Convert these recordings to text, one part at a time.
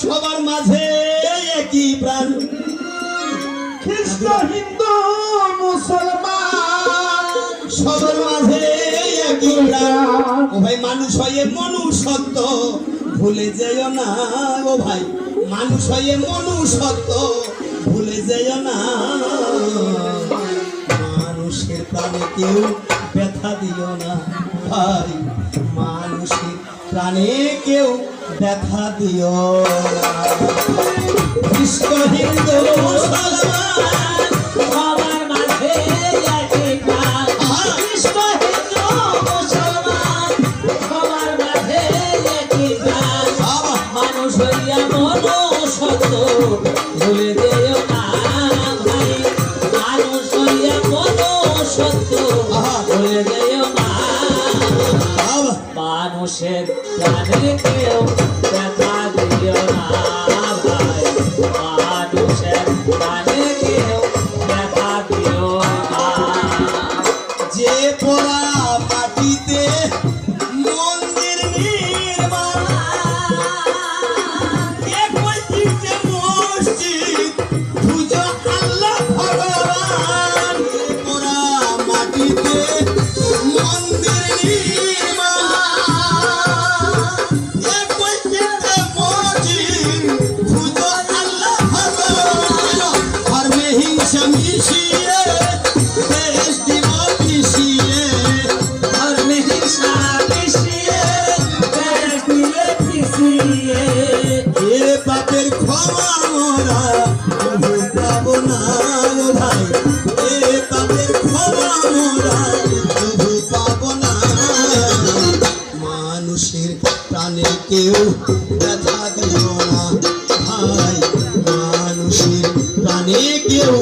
সবার মাঝে একই প্রাণ। খ্রিস্ট হিন্দু মুসলমান সবার মাঝে একই প্রাণ। ও ভাই মানুষ হয়ে মনুষ্যত্ব ভুলে যেও না। ও ভাই মানুষ হয়ে মনুষ্যত্ব ভুলে যেও না। মানুষের প্রাণে কেউ ব্যথা দিও না ভাই। মানুষের প্রাণে কেউ ব্যথা দিও না। খ্রিস্ট হিন্দু মুসলমান সবার মাঝে একই প্রাণ। খ্রিস্ট হিন্দু মুসলমান সবার মাঝে একই প্রাণ। মানুষ হইয়া মনুষ্যত্ব ভুলে যেও না ভাই। মানুষ হইয়া মনুষ্যত্ব ভুলে যেও না। মানুষের প্রাণে কেউ ব্যথা দিও না ভাই। মানুষের প্রাণে কেউ ব্যথা দিও না। যে পোড়া মাটিতে মন্দির নির্মাণ, একই তিনটে মসজিদ পূজা আল্লাহ ভগবান। পোড়া মাটিতে মন্দির নির্মাণ, একই তিনটে মসজিদ পূজা আল্লাহ ভগবান। ধর্মে হিংসা মিশিয়ে দেশ দিব পিছিয়ে। ধর্মে হিংসা মিশিয়ে দেশ দিলে পিছিয়ে। এ পাপের ক্ষমা মোরা প্রভু পাবো না ও ভাই। এ পাপের ক্ষমা মোরা প্রভু পাবো না। মানুষের প্রাণে কেউ ব্যথা দিও না ভাই। মানুষের প্রাণে কেউ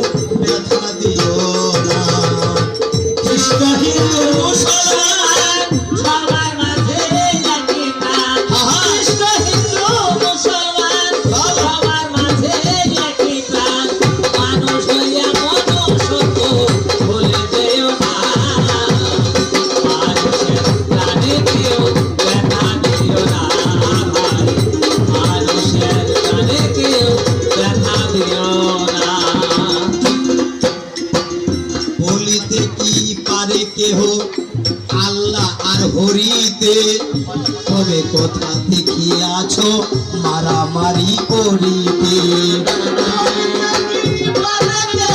ব্যথা দিও না। খ্রিস্ট হিন্দু মুসলমান সবার মাঝে একই প্রাণ। খ্রিস্ট হিন্দু মুসলমান সবার মাঝে একই প্রাণ। মানুষ হইয়া মনুষ্যত্ব ভুলে যেও না। মানুষের প্রাণে কেউ ব্যথা দিও না ভাই। মানুষের প্রাণে কেউ ব্যথা দিও না। বলিতে কি পারে কেহ আল্লাহ আর হরিতে? তবে কথা দেখিয়াছ মারামারি করিতে। বলিতে